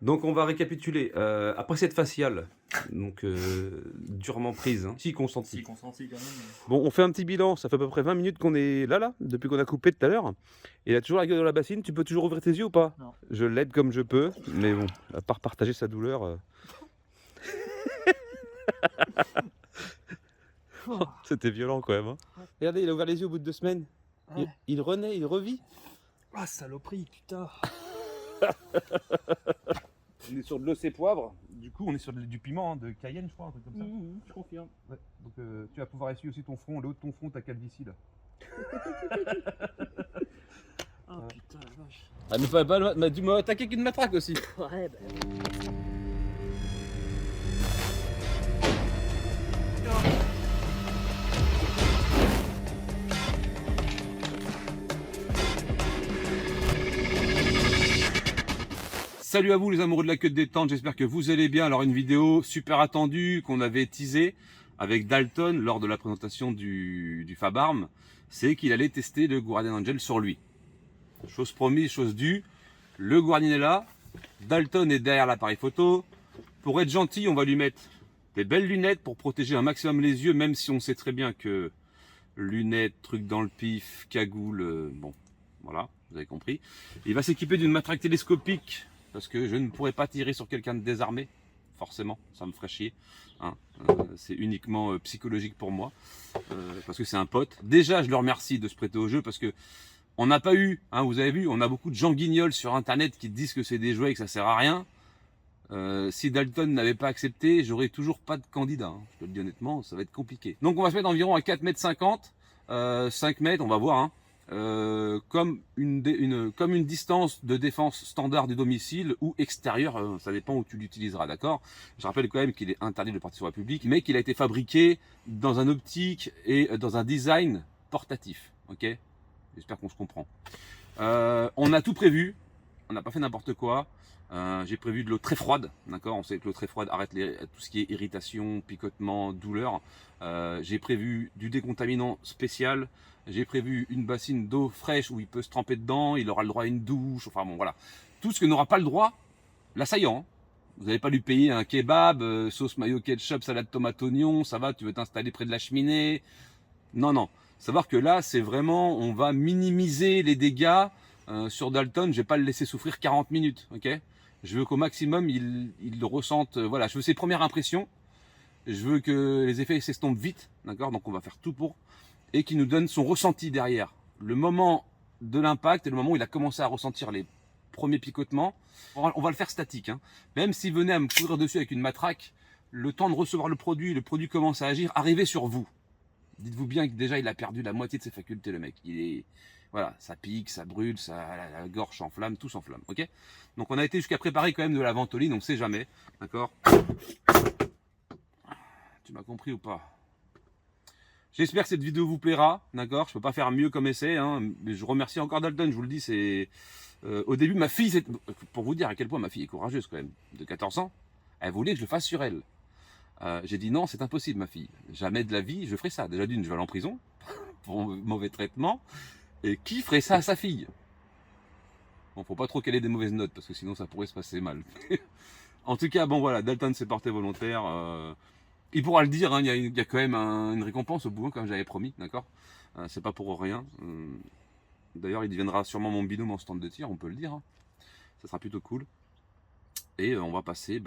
Donc on va récapituler. Après cette faciale, donc durement prise, hein, si consentie. Si consenti quand même. Bon, on fait un petit bilan. Ça fait à peu près 20 minutes qu'on est là, depuis qu'on a coupé tout à l'heure. Et il a toujours la gueule dans la bassine. Tu peux toujours ouvrir tes yeux ou pas? Non. Je l'aide comme je peux, mais bon, à part partager sa douleur. C'était violent quand même. Hein. Regardez, il a ouvert les yeux au bout de 2 semaines. Ouais. Il renaît, il revit. Ah, saloperie, putain. On est sur de l'os et poivre. Du coup, on est sur du piment, hein, de Cayenne, je crois, un truc comme ça. Je confirme. Ouais. Donc tu vas pouvoir essuyer aussi ton front, le haut de ton front, ta calvitie là. Ah putain, la vache. Ah mais tu m'as attaqué qu'une matraque aussi. Ouais, bah. Salut à vous les amoureux de la queue de détente, j'espère que vous allez bien. Alors une vidéo super attendue qu'on avait teasée avec Dalton lors de la présentation du Fabarm, c'est qu'il allait tester le Guardian Angel sur lui. Chose promise, chose due, le Guardian est là, Dalton est derrière l'appareil photo. Pour être gentil, on va lui mettre des belles lunettes pour protéger un maximum les yeux, même si on sait très bien que lunettes, trucs dans le pif, cagoule, bon, voilà, vous avez compris. Il va s'équiper d'une matraque télescopique, parce que je ne pourrais pas tirer sur quelqu'un de désarmé, forcément, ça me ferait chier. Hein. C'est uniquement psychologique pour moi, parce que c'est un pote. Déjà, je le remercie de se prêter au jeu, parce que on n'a pas eu, hein, vous avez vu, on a beaucoup de gens guignols sur internet qui disent que c'est des jouets et que ça sert à rien. Si Dalton n'avait pas accepté, j'aurais toujours pas de candidat. Hein. Je te le dis honnêtement, ça va être compliqué. Donc on va se mettre environ à 4,50 m, 5 mètres, on va voir. Hein. Comme une distance de défense standard du domicile ou extérieure, ça dépend où tu l'utiliseras, d'accord. Je rappelle quand même qu'il est interdit de partir sur la publique, mais qu'il a été fabriqué dans un optique et dans un design portatif, ok. J'espère qu'on se comprend. On a tout prévu, on n'a pas fait n'importe quoi. J'ai prévu de l'eau très froide, d'accord. On sait que l'eau très froide arrête tout ce qui est irritation, picotement, douleur. J'ai prévu du décontaminant spécial. J'ai prévu une bassine d'eau fraîche où il peut se tremper dedans. Il aura le droit à une douche. Enfin bon, voilà. Tout ce que n'aura pas le droit l'assaillant. Hein. Vous n'allez pas lui payer un kebab, sauce mayo ketchup, salade tomate oignon. Ça va, tu veux t'installer près de la cheminée. Non, non. Savoir que là, c'est vraiment, on va minimiser les dégâts. Sur Dalton, je vais pas le laisser souffrir 40 minutes, ok. Je veux qu'au maximum, il le ressente. Voilà, je veux ses premières impressions. Je veux que les effets s'estompent vite, d'accord. Donc on va faire tout pour. Et qu'il nous donne son ressenti derrière. Le moment de l'impact et le moment où il a commencé à ressentir les premiers picotements. On va le faire statique. Hein. Même s'il venait à me courir dessus avec une matraque, le temps de recevoir le produit commence à agir, arriver sur vous. Dites-vous bien que déjà il a perdu la moitié de ses facultés, le mec. Il est, voilà, ça pique, ça brûle, la gorge s'enflamme, tout s'enflamme, ok. Donc on a été jusqu'à préparer quand même de la ventoline, on sait jamais, d'accord. Tu m'as compris ou pas? J'espère que cette vidéo vous plaira, d'accord. Je peux pas faire mieux comme essai, hein, mais je remercie encore Dalton, je vous le dis, c'est... au début, ma fille, pour vous dire à quel point ma fille est courageuse quand même, de 14 ans, elle voulait que je le fasse sur elle. J'ai dit non, c'est impossible ma fille, jamais de la vie je ferai ça. Déjà d'une, je vais aller en prison pour mauvais traitement, et qui ferait ça à sa fille? Bon, faut pas trop qu'elle ait des mauvaises notes parce que sinon ça pourrait se passer mal. En tout cas, bon voilà, Dalton s'est porté volontaire. Il pourra le dire, hein, il y a quand même une récompense au bout, hein, comme j'avais promis, d'accord. C'est pas pour rien. D'ailleurs, il deviendra sûrement mon binôme en stand de tir, on peut le dire. Hein. Ça sera plutôt cool. Et on va passer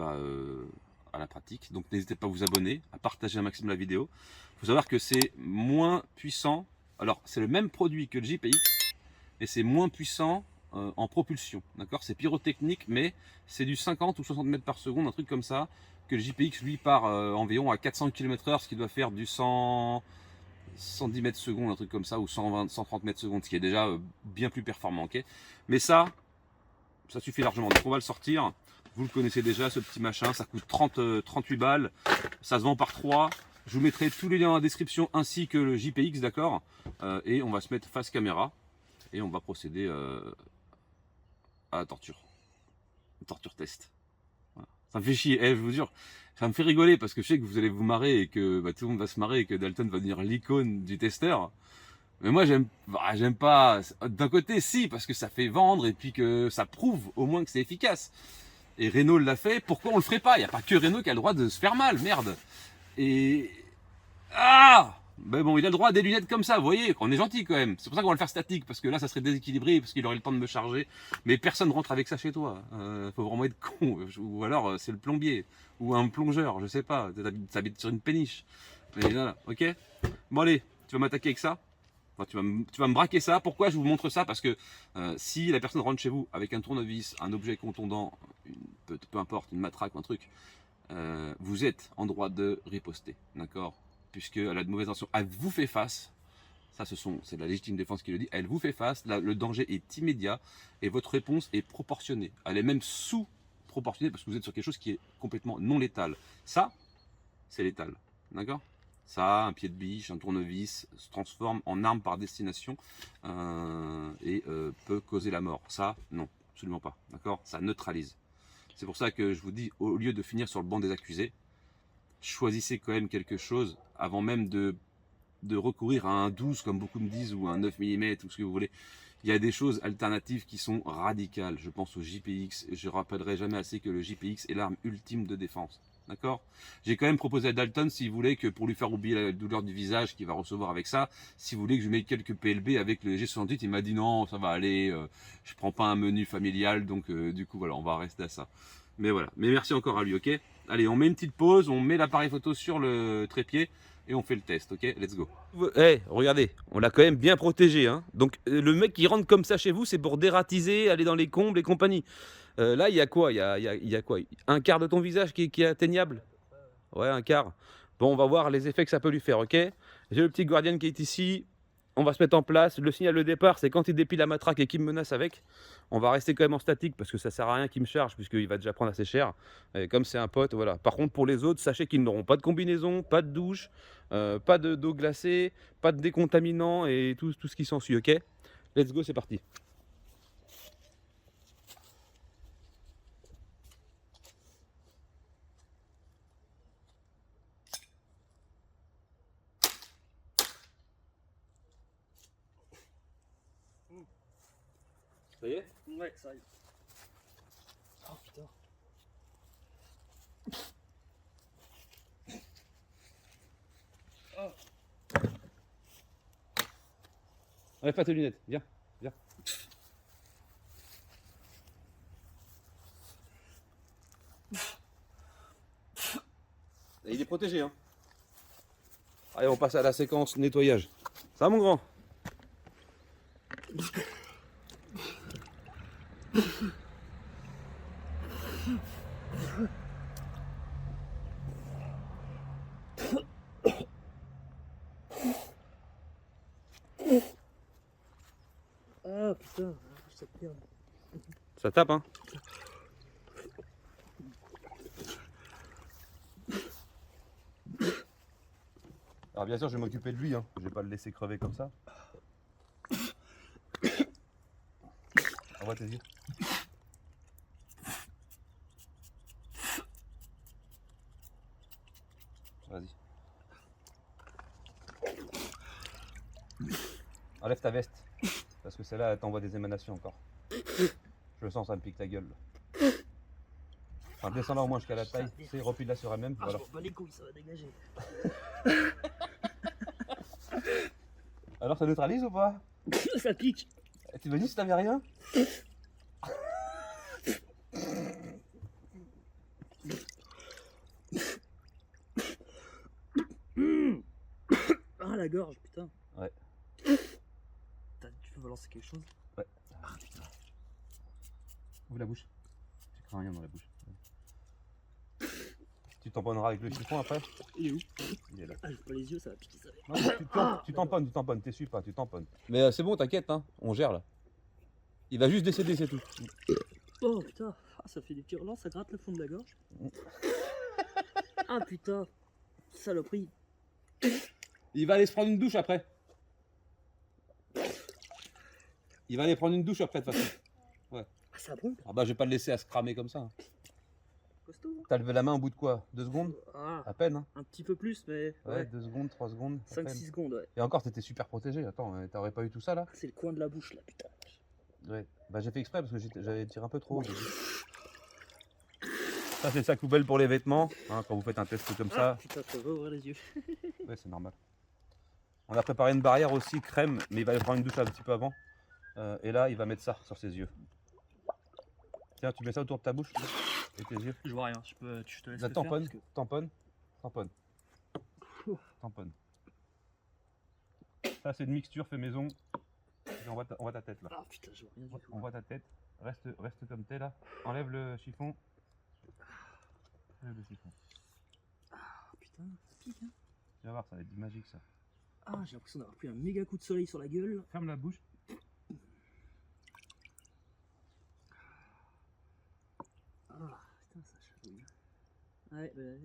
à la pratique. Donc n'hésitez pas à vous abonner, à partager un maximum la vidéo. Il faut savoir que c'est moins puissant. Alors, c'est le même produit que le JPX, mais c'est moins puissant en propulsion. D'accord. C'est pyrotechnique, mais c'est du 50 ou 60 mètres par seconde, un truc comme ça. Que le JPX, lui, part environ à 400 km/h, ce qui doit faire du 110 mètres secondes, un truc comme ça, ou 120, 130 mètres secondes, ce qui est déjà bien plus performant. Ok. Mais ça suffit largement. Donc on va le sortir. Vous le connaissez déjà, ce petit machin. Ça coûte 38 balles. Ça se vend par 3. Je vous mettrai tous les liens dans la description ainsi que le JPX, d'accord. Et on va se mettre face caméra. Et on va procéder à la torture. Torture test. Voilà. Ça me fait chier. Je vous jure, ça me fait rigoler parce que je sais que vous allez vous marrer et que tout le monde va se marrer et que Dalton va devenir l'icône du testeur. Mais moi, j'aime pas. D'un côté, si, parce que ça fait vendre et puis que ça prouve au moins que c'est efficace. Et Renault l'a fait, pourquoi on le ferait pas? Il n'y a pas que Renault qui a le droit de se faire mal, merde. Et... Ah! Ben bon, il a le droit à des lunettes comme ça, vous voyez, on est gentil quand même. C'est pour ça qu'on va le faire statique, parce que là, ça serait déséquilibré, parce qu'il aurait le temps de me charger. Mais personne rentre avec ça chez toi. Faut vraiment être con. Ou alors, c'est le plombier. Ou un plongeur, je sais pas. T'habites sur une péniche. Mais voilà, ok? Bon allez, tu vas m'attaquer avec ça? Enfin, tu vas me braquer ça. Pourquoi je vous montre ça? Parce que si la personne rentre chez vous avec un tournevis, un objet contondant, peu importe, une matraque ou un truc, vous êtes en droit de riposter, d'accord? Puisque elle a de mauvaises intentions, elle vous fait face. Ça, c'est la légitime défense qui le dit. Elle vous fait face. Le danger est immédiat et votre réponse est proportionnée. Elle est même sous-proportionnée parce que vous êtes sur quelque chose qui est complètement non létal. Ça, c'est létal, d'accord? Ça, un pied de biche, un tournevis se transforme en arme par destination et peut causer la mort. Ça, non, absolument pas, d'accord? Ça neutralise. C'est pour ça que je vous dis, au lieu de finir sur le banc des accusés, choisissez quand même quelque chose avant même de recourir à un 12 comme beaucoup me disent ou un 9 mm ou ce que vous voulez. Il y a des choses alternatives qui sont radicales. Je pense au JPX. Je rappellerai jamais assez que le JPX est l'arme ultime de défense. D'accord? J'ai quand même proposé à Dalton, s'il voulait, que pour lui faire oublier la douleur du visage qu'il va recevoir avec ça, s'il voulait que je mette quelques PLB avec le G68, il m'a dit non, ça va aller, je prends pas un menu familial, donc du coup voilà, on va rester à ça. Mais voilà, mais merci encore à lui, ok? Allez, on met une petite pause, on met l'appareil photo sur le trépied et on fait le test, ok? Let's go. Hey, regardez, on l'a quand même bien protégé, hein. Donc le mec qui rentre comme ça chez vous, c'est pour dératiser, aller dans les combles et compagnie. Là, il y a quoi? Il y a quoi? Un quart de ton visage qui est atteignable? Ouais, un quart. Bon, on va voir les effets que ça peut lui faire, ok? J'ai le petit Guardian qui est ici. On va se mettre en place. Le signal de départ, c'est quand il dépile la matraque et qu'il me menace avec. On va rester quand même en statique parce que ça sert à rien qu'il me charge puisqu'il va déjà prendre assez cher. Et comme c'est un pote, voilà. Par contre, pour les autres, sachez qu'ils n'auront pas de combinaison, pas de douche, pas d'eau glacée, pas de décontaminant et tout ce qui s'ensuit, ok? Let's go, c'est parti. Ça y est? Ouais, ça y est. Oh putain. Enlève pas tes lunettes, viens, viens. Et il est protégé, hein. Allez, on passe à la séquence nettoyage. Ça va, mon grand? Ah putain, ça perd. Ça tape, hein. Alors bien sûr, je vais m'occuper de lui, hein. Je vais pas le laisser crever comme ça. Envoie tes yeux. Vas-y. Enlève ta veste. Parce que celle-là, elle t'envoie des émanations encore. Je le sens, ça me pique la gueule. Enfin, descends-la au moins jusqu'à la taille. Tu sais, replie-la sur elle-même. Ah, Voilà. je m'en bats les couilles, ça va dégager. Alors, ça neutralise ou pas? Ça pique. Tu m'as dit si t'avais rien? Ah la gorge, putain. Ouais. Tu peux balancer quelque chose? Ouais. Ah putain. Ouvre la bouche. Tu crains rien dans la bouche. Tu tamponneras avec le chiffon après? Il est où? Il est là. Ah, j'ai pas les yeux, ça va piquer ça. Non, tu tamponnes, t'essuies pas, tu tamponnes. Mais c'est bon, t'inquiète, hein, on gère là. Il va juste décéder, c'est tout. Oh putain, ah, ça fait des petits relents, ça gratte le fond de la gorge. Ah putain, saloperie. Il va aller se prendre une douche après. Il va aller prendre une douche après de toute façon. Ah, ça brûle. Ah bah je vais pas le laisser à se cramer comme ça. Hein. Costaud. Hein. T'as levé la main au bout de quoi? 2 secondes? Ah, À peine, hein. un petit peu plus, mais Ouais, 2 secondes, 3 secondes. à 5-6 peine. secondes, ouais. Et encore, t'étais super protégé. Attends, t'aurais pas eu tout ça là? C'est le coin de la bouche là, putain. Ouais. Bah j'ai fait exprès parce que j'avais tiré un peu trop haut au début. Ça, c'est le sac poubelle pour les vêtements, hein, quand vous faites un test comme Ah, ça. putain, ça va ouvrir les yeux. Ouais, c'est normal. On a préparé une barrière aussi, crème, mais il va prendre une douche un petit peu avant. Et là, il va mettre ça sur ses yeux. Tiens, tu mets ça autour de ta bouche et tes yeux. Je vois rien, je te laisse La le faire tamponne, parce que... tamponne, tamponne. Tamponne. Ça, c'est une mixture fait maison. Et on voit ta tête là. Ah putain, je vois rien du tout. On voit ta tête. Reste comme t'es là. Enlève le chiffon. Enlève le chiffon. Ah putain, ça pique hein. Tu vas voir, ça va être magique ça. Ah, j'ai l'impression d'avoir pris un méga coup de soleil sur la gueule. Ferme la bouche. Ah putain, ça chatouille. Ouais, ouais.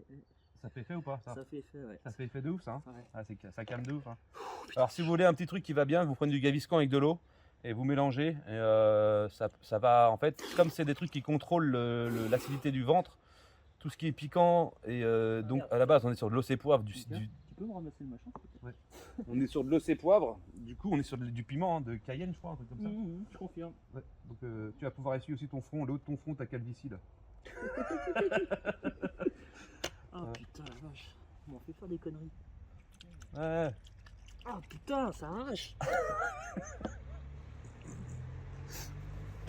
Ça fait effet ou pas ça? Ça fait effet, ouais. Ça fait effet de ouf ça hein. Ouais. Ah, ça calme de ouf hein. Alors si vous voulez un petit truc qui va bien, vous prenez du Gaviscon avec de l'eau et vous mélangez. Et, ça va en fait, comme c'est des trucs qui contrôlent l'acidité du ventre, tout ce qui est piquant et donc à la base on est sur de l'os et poivre. Tu peux me ramasser le machin s'il te plaît? On est sur de l'os et poivre, du coup on est sur du piment hein, de Cayenne je crois, un truc comme ça. Je confirme. Ouais. Donc tu vas pouvoir essuyer aussi ton front, le haut de ton front, ta calvitie là. Ah putain la vache, on m'en fait faire des conneries. Ouais. Ah putain, ça arrache.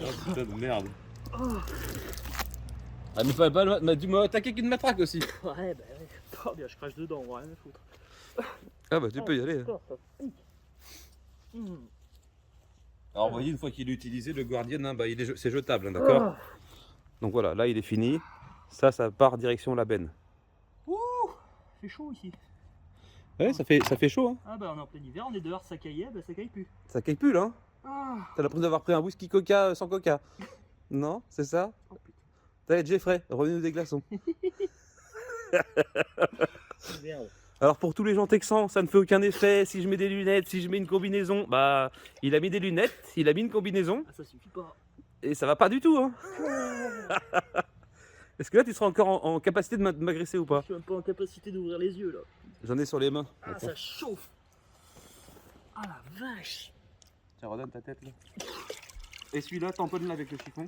Oh putain de merde. Oh. Ah mais fallait pas tu m'as attaqué qu'une matraque aussi. Ouais, bah ouais. Oh bien, je crache dedans, on va rien foutre. Ah bah tu peux y aller. Putain, ça pique. Alors vous voyez, une fois qu'il est utilisé, le Guardian, hein, bah, c'est jetable, hein, d'accord. Ah. Donc voilà, là il est fini. Ça part direction la benne. Ouh, c'est chaud ici. Ouais, ça fait chaud. Hein. Ah bah on est en plein hiver, on est dehors, ça caillait, bah ça caille plus. Ça caille plus là. Hein. Ah. T'as l'impression d'avoir pris un whisky coca sans coca. Non, c'est ça. Oh putain. T'as Jeffrey, revenez des glaçons. Merde. Alors pour tous les gens texans, ça ne fait aucun effet. Si je mets des lunettes, si je mets une combinaison, bah il a mis des lunettes, il a mis une combinaison Ah ça suffit pas. et ça va pas du tout. Hein. Est-ce que là tu seras encore en capacité de m'agresser ou pas? Je suis même pas en capacité d'ouvrir les yeux là. J'en ai sur les mains. Ah Attends. ça chauffe. Ah la vache. Tiens, redonne ta tête là. Et celui-là, tamponne-le avec le chiffon.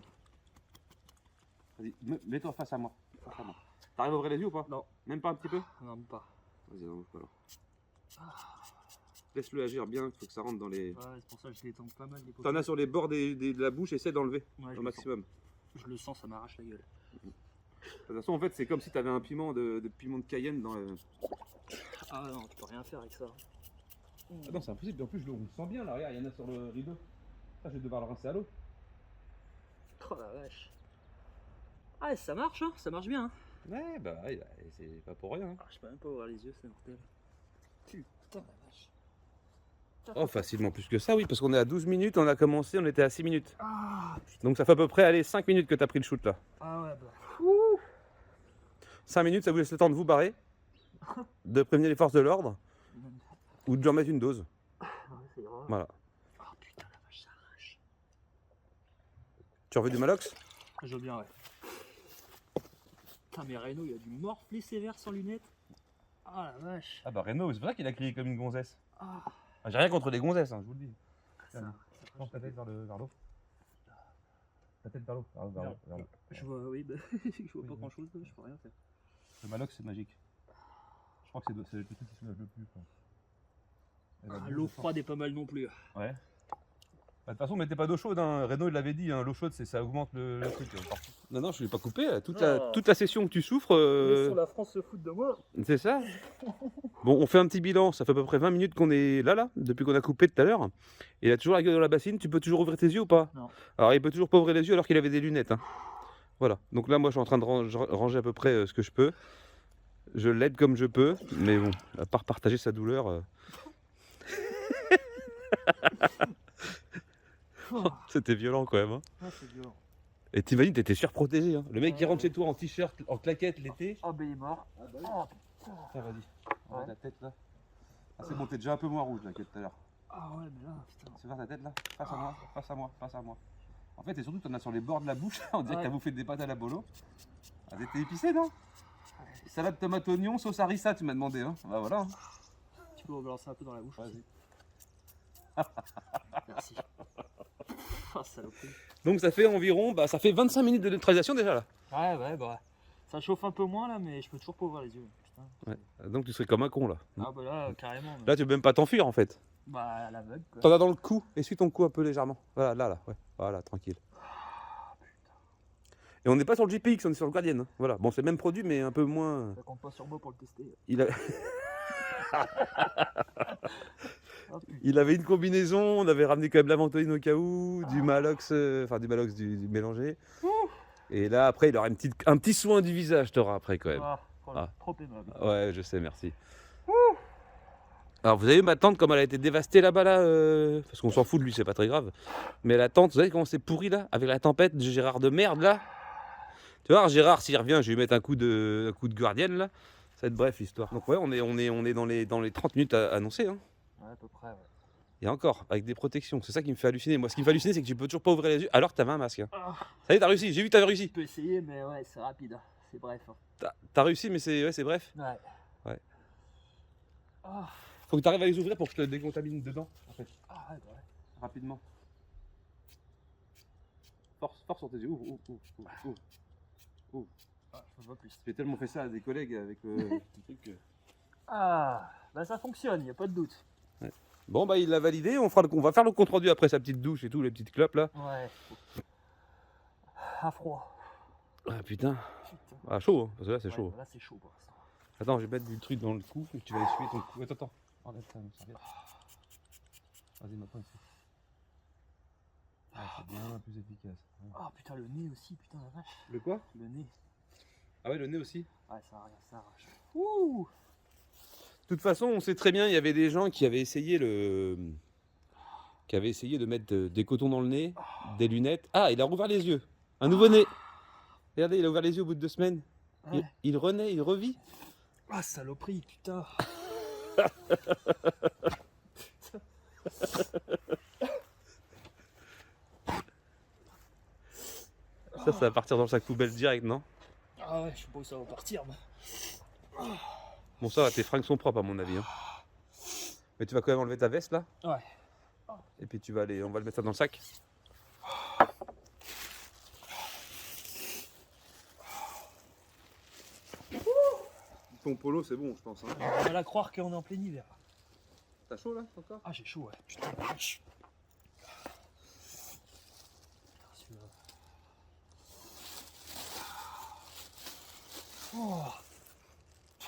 Vas-y, mets-toi face à moi. T'arrives à ouvrir les yeux ou pas? Non. Même pas un petit peu? Non, même pas. Vas-y, non, pas alors. Laisse-le agir bien, il faut que ça rentre dans les. Ouais, c'est pour ça que je l'étends pas mal les T'en as sur les bords de la bouche, essaie d'enlever Ouais, au maximum. Je le sens, ça m'arrache la gueule. De toute façon, en fait, c'est comme si t'avais un piment de piment de Cayenne dans. Ah non, tu peux rien faire avec ça. Ah non, c'est impossible. En plus, on le sent bien là. Regarde, il y en a sur le rideau. Ça, je vais devoir le rincer à l'eau. Oh la vache. Ah ça marche, hein, ça marche bien. Hein. Ouais, bah, c'est pas pour rien. Hein. Ah, je peux même pas ouvrir les yeux, c'est mortel. Putain la vache. Oh, facilement plus que ça, oui, parce qu'on est à 12 minutes, on a commencé, on était à 6 minutes. Ah putain. Donc ça fait à peu près, allez, 5 minutes que t'as pris le shoot là. Ah ouais bah. Ouh. 5 minutes, ça vous laisse le temps de vous barrer, de prévenir les forces de l'ordre, ou de lui remettre une dose. Ouais, c'est grave. Voilà. Oh putain la vache, ça arrache. Tu en veux du Malox? Je veux bien, ouais. Putain, mais Renault, il a dû morfler sévère sans lunettes. Ah la vache. Ah bah Renault, c'est pour ça qu'il a crié comme une gonzesse. Ah, Ah, j'ai rien contre les gonzesses, hein, je vous le dis. ça, Penche ta tête vers l'eau. Ta tête vers l'eau. Vers l'eau. je vois, oui, bah, je vois pas Oui, grand chose, je peux rien faire. Le Malox, c'est magique. Je crois que c'est le truc qui soulage le plus. Quoi. Et la Ah, bouche, l'eau je sens- froide est pas mal non plus. Ouais. Bah, de toute façon, mettez pas d'eau chaude. Hein. Renault, il l'avait dit, hein, l'eau chaude, ça augmente le truc. Non, non, je ne l'ai pas coupé. Toute la session que tu souffres, Laissons la France se foutre de moi. c'est ça. Bon, on fait un petit bilan. Ça fait à peu près 20 minutes qu'on est là, depuis qu'on a coupé tout à l'heure. Il a toujours la gueule dans la bassine. Tu peux toujours ouvrir tes yeux ou pas? Non. Alors, il peut toujours pas ouvrir les yeux alors qu'il avait des lunettes. Hein. Voilà. Donc là, moi, je suis en train de ranger à peu près ce que je peux. Je l'aide comme je peux. Mais bon, à part partager sa douleur. C'était violent quand même. Hein. Ah, c'est violent. Et t'imagines, t'étais surprotégé. Hein. Le mec qui rentre chez toi en t-shirt, en claquette l'été. Ah, ben il est mort. Oh, Tiens, vas-y. Ouais. La tête là. Ah, c'est bon, t'es déjà un peu moins rouge là que tout à l'heure. ah ouais, mais là, putain. C'est voir ta tête là. Face à moi, face à moi, face à moi. En fait, et surtout, t'en as sur les bords de la bouche. On dirait Ouais. que t'as bouffé des pâtes à la bolo. Ah, t'étais épicé, non? Salade tomate oignon, sauce harissa, tu m'as demandé. Hein. Bah voilà. Hein. Tu peux me balancer un peu dans la bouche. Vas-y. Merci. Ah, saloperie. Donc ça fait environ, ça fait 25 minutes de neutralisation déjà là. Ouais, bah. Ça chauffe un peu moins là, mais je peux toujours pas ouvrir les yeux. Putain. Ouais. Donc tu serais comme un con là. Ah bah là, carrément. Là tu peux même pas t'enfuir en fait. Bah à l'aveugle quoi. T'en as dans le cou, essuie ton cou un peu légèrement. Voilà, là, ouais. Voilà, tranquille. Et on n'est pas sur le GPX, on est sur le Guardian. Hein. Voilà, bon c'est le même produit mais un peu moins. Ça compte pas sur moi pour le tester. Il, a... Oh, putain. Il avait une combinaison, on avait ramené quand même la ventoline au cas où, du Malox, du mélangé. Et là après il aura un petit soin du visage t'auras après quand même. Ah. Trop aimable. Ouais, je sais, merci. Alors vous avez vu ma tante comme elle a été dévastée là-bas là, parce qu'on s'en fout de lui, c'est pas très grave. Mais la tante, vous savez comment c'est pourri là, avec la tempête de Gérard de merde là. Tu vois, Gérard s'il revient, je vais lui mettre un coup de gardienne là. Ça va être bref l'histoire. Donc ouais, on est dans les 30 minutes annoncées. Hein. Ouais, à peu près. Ouais. Et encore, avec des protections. C'est ça qui me fait halluciner. Moi, ce qui me fait halluciner, c'est que tu peux toujours pas ouvrir les yeux alors que t'avais un masque. Hein. Ah. Ça y est, t'as réussi. J'ai vu que t'avais réussi. Je peux essayer, mais ouais, c'est rapide. C'est bref. T'as réussi, mais c'est bref. Ouais. Ouais. Ah. Faut que t'arrives à les ouvrir pour que je te décontamine dedans, en fait. Ah ouais, bah ouais. Rapidement. Force sur tes yeux. Ouvre. Ah, je vois plus. J'ai tellement fait ça à des collègues avec le truc. Ah, bah ça fonctionne, y a pas de doute. Ouais. Bon, bah il l'a validé. On va faire le compte rendu après sa petite douche et tout, les petites clopes là. Ouais. À froid. Ah putain. Putain. Ah, chaud, hein, parce que là c'est Ouais, chaud. bah là c'est chaud pour l'instant. Attends, je vais mettre du truc dans le cou et tu vas essuyer ton cou. Attends. Enlève ça, une serviette. Vas-y, maintenant ici. Ah, c'est bien plus efficace. Ouais. Ah putain, le nez aussi, putain la vache. Le quoi? Le nez. Ah ouais, le nez aussi. Ouais, ça arrache. Ouh. De toute façon, on sait très bien, il y avait des gens qui avaient essayé de mettre des cotons dans le nez, des lunettes. Ah, il a rouvert les yeux. Un nouveau nez. Regardez, il a ouvert les yeux au bout de 2 semaines. Ouais. Il renaît, il revit. Ah, saloperie, putain. Ça va partir dans le sac poubelle direct, non? Ah ouais, je sais pas où ça va partir. Mais... Bon, ça va, tes fringues sont propres à mon avis. Hein. Mais tu vas quand même enlever ta veste là. Ouais. Et puis on va le mettre ça dans le sac. Ton polo, c'est bon, je pense. Hein. On va la croire qu'on est en plein hiver. T'as chaud là encore? Ah, j'ai chaud, ouais. Putain, la vache. Oh.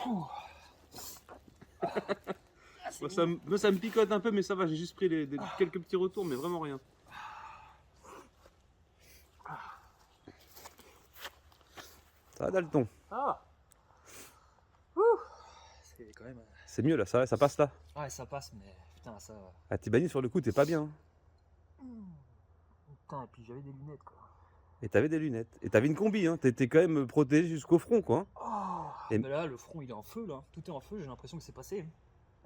Oh. Ça me picote un peu, mais ça va, j'ai juste pris quelques petits retours, mais vraiment rien. Ça va, Dalton? Ah. Ouh. C'est quand même... C'est mieux là, ça passe là. Ouais, ça passe, mais putain, ça... Ah, t'es banni sur le coup, t'es pas bien. Hein. Putain, et puis j'avais des lunettes, quoi. Et t'avais des lunettes. Et t'avais une combi, hein. T'étais quand même protégé jusqu'au front, quoi. Oh. Et... Mais là, le front, il est en feu, là. Tout est en feu, j'ai l'impression que c'est passé.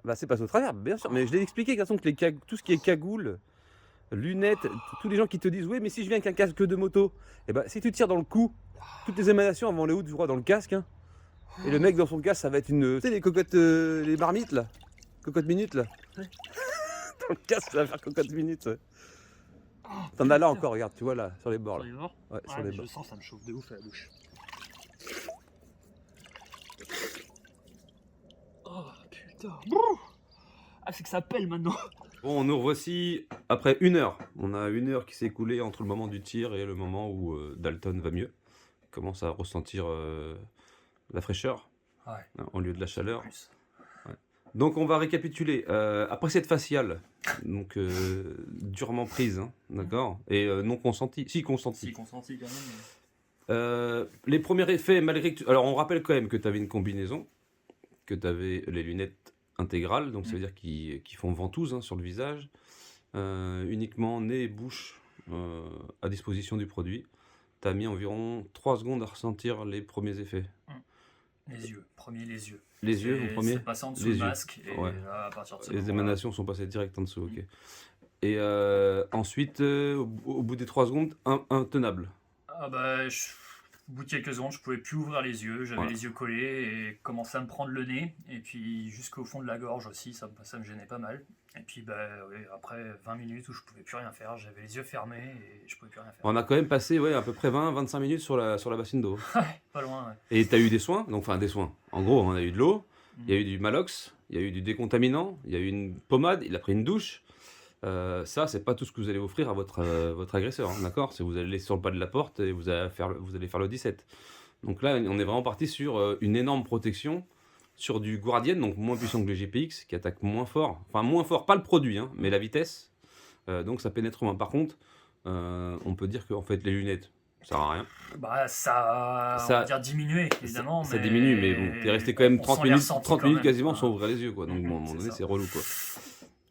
Bah, c'est passé au travers, bien sûr. Mais je l'ai expliqué, garçon, que tout ce qui est cagoule, lunettes, tous les gens qui te disent, oui, mais si je viens avec un casque de moto, et bah, si tu tires dans le cou, toutes les émanations avant les hauts du droit dans le casque, hein. Et le mec dans son casque, ça va être une. Tu sais, les cocottes, les marmites, là. Cocottes minutes, là. Ouais. Dans le casque, ça va faire cocotte minutes. Ouais. T'en as là encore, regarde, tu vois là, sur les bords. Là. Sur les bords. Ouais, sur Ouais, les mais bords. je sens, ça me chauffe de ouf à la bouche. Oh putain. Ah, c'est que ça pèle maintenant. Bon, nous revoici après 1 heure. On a 1 heure qui s'est écoulée entre le moment du tir et le moment où Dalton va mieux. Il commence à ressentir la fraîcheur en lieu de la chaleur. Ouais. Donc on va récapituler. Après cette faciale, donc durement prise, hein, d'accord, et non consentie. Si consentie. Si consenti quand même. Les premiers effets, malgré que alors on rappelle quand même que tu avais une combinaison, que tu avais les lunettes intégrales, donc ça veut dire qu'ils font ventouse hein, sur le visage, uniquement nez et bouche à disposition du produit. Tu as mis environ 3 secondes à ressentir les premiers effets. Les yeux, les yeux. Les yeux en premier. C'est passé en dessous Les le yeux. masque et Ouais. là, à partir de ce Les moment-là, émanations sont passées direct en dessous, ok. Et ensuite, au bout des 3 secondes, intenable. Ah bah, Au bout de quelques secondes, je pouvais plus ouvrir les yeux, j'avais Voilà. les yeux collés et commençait à me prendre le nez. Et puis jusqu'au fond de la gorge aussi, ça me gênait pas mal. Et puis ouais, après 20 minutes où je pouvais plus rien faire, j'avais les yeux fermés et je pouvais plus rien faire. On a quand même passé à peu près 20-25 minutes sur la bassine d'eau. Ouais, pas loin, ouais. Et tu as eu des soins, donc enfin des soins. En gros, on a eu de l'eau, il y a Mhm. eu du Malox, il y a eu du décontaminant, il y a eu une pommade, il a pris une douche. Ça, c'est pas tout ce que vous allez offrir à votre agresseur, hein, d'accord? C'est vous allez laisser sur le pas de la porte et vous allez faire le 17. Donc là, on est vraiment parti sur une énorme protection, sur du Guardian, donc moins puissant que le GPX, qui attaque moins fort. Enfin, moins fort, pas le produit, hein, mais la vitesse. Donc ça pénètre moins. Par contre, on peut dire que en fait, les lunettes, ça sert à rien. Bah on Ça- va dire diminué, évidemment. Ça diminue, mais bon, t'es resté quand même on 30 s'en est minutes, ressenti 30 quand minutes même, quasiment quoi. sans ouvrir les yeux, quoi. Donc, Mhm, bon, à un moment c'est donné, ça. c'est relou, quoi.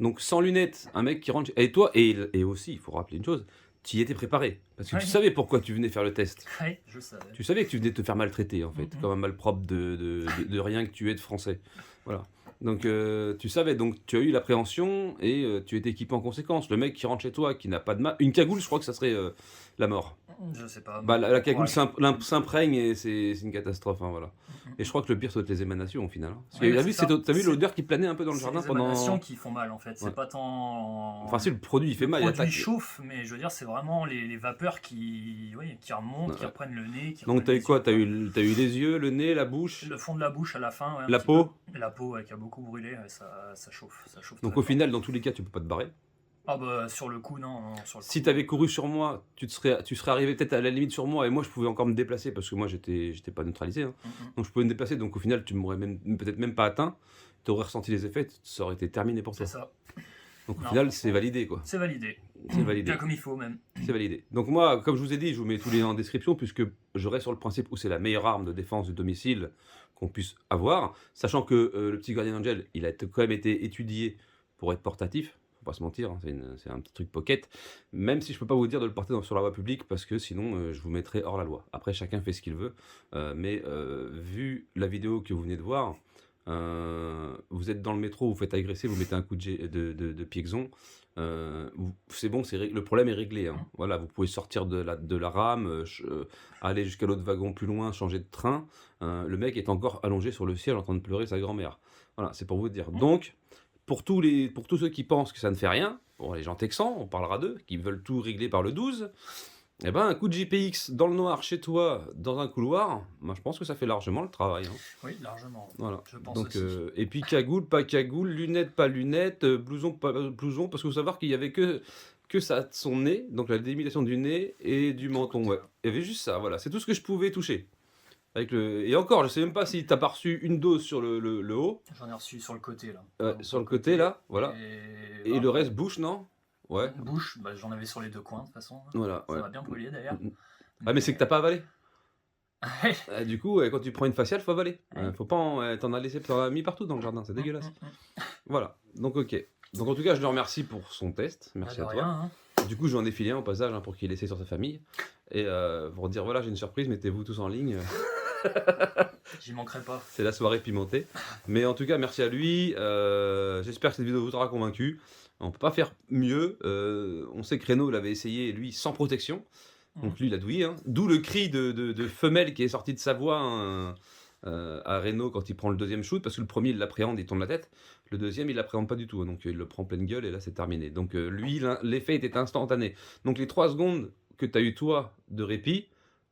Donc, sans lunettes, un mec qui rentre. Et toi, et aussi, il faut rappeler une chose, tu y étais préparé. Parce que Ouais. tu savais pourquoi tu venais faire le test. Ouais, je savais. Tu savais que tu venais te faire maltraiter, en fait, Mhm. comme un malpropre de rien que tu es de français. Voilà. Donc, tu savais, donc tu as eu l'appréhension et tu étais équipé en conséquence. Le mec qui rentre chez toi, qui n'a pas de une cagoule, je crois que ça serait la mort. Je sais pas. Bah, la cagoule Ouais. s'imprègne et c'est une catastrophe, hein, voilà. Mhm. Et je crois que le pire, c'est les émanations au final, hein. Parce Ouais, que, bah, t'as vu, c'est ça. t'as vu C'est- l'odeur qui planait un peu dans le C'est jardin les pendant. émanations qui font mal en fait. C'est Ouais. pas tant. Enfin, si le produit il fait mal, Le il produit attaque. chauffe, mais je veux dire, c'est vraiment les vapeurs qui remontent, qui Ouais. reprennent le nez. Qui Donc, reprennent t'as eu les quoi? yeux, T'as eu les yeux, le nez, la bouche, Le fond de la bouche à la fin. Ouais, un la petit peau. peu. La peau, ouais, qui a beaucoup brûlé, ouais, ça chauffe. Ça chauffe Donc, très au fort. final, dans tous les cas, tu peux pas te barrer. Ah bah, sur le coup, non. Sur le Si coup, t'avais couru sur moi, tu serais arrivé peut-être à la limite sur moi et moi, je pouvais encore me déplacer parce que moi, j'étais pas neutralisé, hein. Mhm. Donc, je pouvais me déplacer. Donc, au final, tu m'aurais peut-être même pas atteint. Tu aurais ressenti les effets, ça aurait été terminé pour toi. C'est ça. Donc, au Non, final, franchement. c'est validé, quoi. C'est validé. C'est validé. Bien comme il faut, même. C'est validé. Donc moi, comme je vous ai dit, je vous mets tous les liens en description puisque je reste sur le principe où c'est la meilleure arme de défense du domicile qu'on puisse avoir, sachant que le petit Guardian Angel, il a quand même été étudié pour être portatif, faut pas se mentir, hein, c'est un petit truc pocket, même si je peux pas vous dire de le porter sur la voie publique parce que sinon je vous mettrai hors la loi. Après, chacun fait ce qu'il veut, mais vu la vidéo que vous venez de voir, vous êtes dans le métro, vous faites agresser, vous mettez un coup de piexon, c'est bon, le problème est réglé, hein. Voilà, vous pouvez sortir de la rame, aller jusqu'à l'autre wagon plus loin, changer de train. Le mec est encore allongé sur le siège en train de pleurer sa grand-mère. Voilà, c'est pour vous dire. Donc, pour tous ceux qui pensent que ça ne fait rien, pour les gens texans, on parlera d'eux, qui veulent tout régler par le 12, eh ben, un coup de GPX dans le noir chez toi, dans un couloir, moi je pense que ça fait largement le travail, hein. Oui, largement. Voilà. Je pense Donc, aussi. et puis cagoule, pas cagoule, lunettes, pas lunettes, blouson, pas blouson, parce qu'il faut savoir qu'il y avait que ça, son nez, donc la délimitation du nez et du menton. Ouais. Il y avait juste ça, voilà. C'est tout ce que je pouvais toucher. Et encore, je sais même pas si t'as pas reçu une dose sur le haut, J'en ai reçu sur le côté, là. sur le côté là, voilà. Et Et le reste bouche, non? Ouais. Bouche, bah, j'en avais sur les deux coins, de toute façon. Voilà. Ça Ouais. m'a bien brûlé, d'ailleurs. Ah, mais c'est que t'as pas avalé. Ouais. Du coup, quand tu prends une faciale, faut avaler. Ouais. Faut pas t'en as mis partout dans le jardin, c'est dégueulasse. Voilà. Donc ok. Donc en tout cas, je le remercie pour son test. Merci Bah, à de toi. rien, hein. Du coup, je vais en défiler un au passage, hein, pour qu'il essaie sur sa famille. Et pour dire, voilà, j'ai une surprise, mettez-vous tous en ligne. J'y manquerai pas. C'est la soirée pimentée. Mais en tout cas, merci à lui. J'espère que cette vidéo vous aura convaincu. On peut pas faire mieux. On sait que Renault l'avait essayé, lui, sans protection. Donc lui, il a douillé, hein. D'où le cri de femelle qui est sorti de sa voix, hein, à Renault quand il prend le deuxième shoot, parce que le premier, il l'appréhende, il tourne la tête. Le deuxième, il l'appréhende pas du tout, hein, donc il le prend pleine gueule et là, c'est terminé. Donc lui, l'effet était instantané. Donc les 3 secondes que tu as eu, toi, de répit,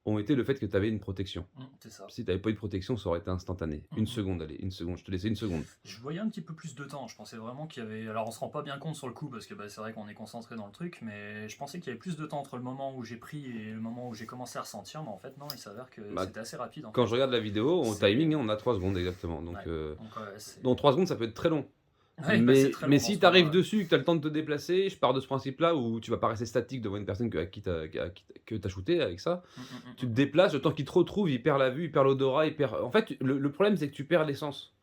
ont été le fait que tu avais une protection. C'est ça. Si tu n'avais pas eu de protection, ça aurait été instantané. Une seconde, allez, une seconde. Je te laissais une seconde. Je voyais un petit peu plus de temps. Je pensais vraiment qu'il y avait. Alors, on se rend pas bien compte sur le coup parce que bah, c'est vrai qu'on est concentré dans le truc, mais je pensais qu'il y avait plus de temps entre le moment où j'ai pris et le moment où j'ai commencé à ressentir. Mais en fait, non, il s'avère que Bah, c'était assez rapide. Quand je regarde la vidéo, au C'est- timing, on a 3 secondes exactement. Donc, Ouais. Donc, ouais, c'est- dans 3 secondes, ça peut être très long. Ouais, bah, c'est mais très mais long si dans ce tu arrives moment-là. dessus, que tu as le temps de te déplacer, je pars de ce principe-là où tu vas pas rester statique devant une personne que tu as shooté avec ça. Tu te déplaces, le temps qu'il te retrouve, il perd la vue, il perd l'odorat, il perd. En fait, le problème, c'est que tu perds l'essence.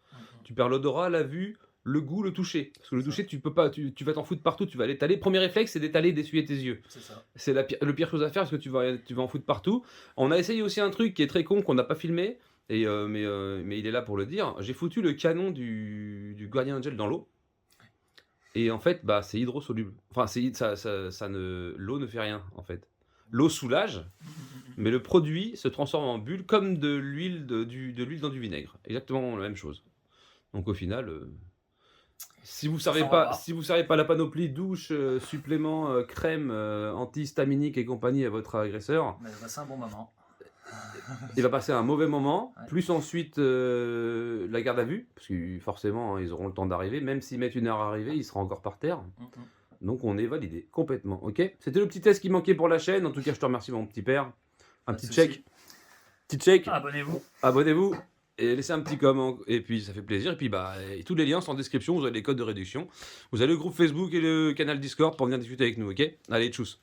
Tu perds l'odorat, la vue, le goût, le toucher. Parce que le toucher, tu peux pas, tu vas t'en foutre partout, tu vas l'étaler. Premier réflexe, c'est d'étaler, d'essuyer tes yeux. C'est ça. C'est le pire chose à faire parce que tu vas en foutre partout. On a essayé aussi un truc qui est très con qu'on n'a pas filmé, mais il est là pour le dire. J'ai foutu le canon du Guardian Angel dans l'eau. Et en fait, bah, c'est hydrosoluble. Enfin, l'eau ne fait rien, en fait. L'eau soulage, mais le produit se transforme en bulle comme de l'huile de l'huile dans du vinaigre. Exactement la même chose. Donc au final, si vous Ça savez s'en va pas, pas. si vous savez pas la panoplie douche, supplément, crème, antihistaminique et compagnie à votre agresseur, Mais c'est un bon moment. il va passer un mauvais moment, Ouais. plus ensuite la garde à vue, parce que forcément hein, ils auront le temps d'arriver, même s'ils mettent 1 heure à arriver, il sera encore par terre. Donc on est validé complètement, ok? C'était le petit test qui manquait pour la chaîne. En tout cas, je te remercie mon petit père. Un Pas de petit souci. check, petit check. Abonnez-vous. Abonnez-vous et laissez un petit comment. Et puis ça fait plaisir. Et puis bah et tous les liens sont en description. Vous avez les codes de réduction. Vous avez le groupe Facebook et le canal Discord pour venir discuter avec nous, ok? Allez, tchuss.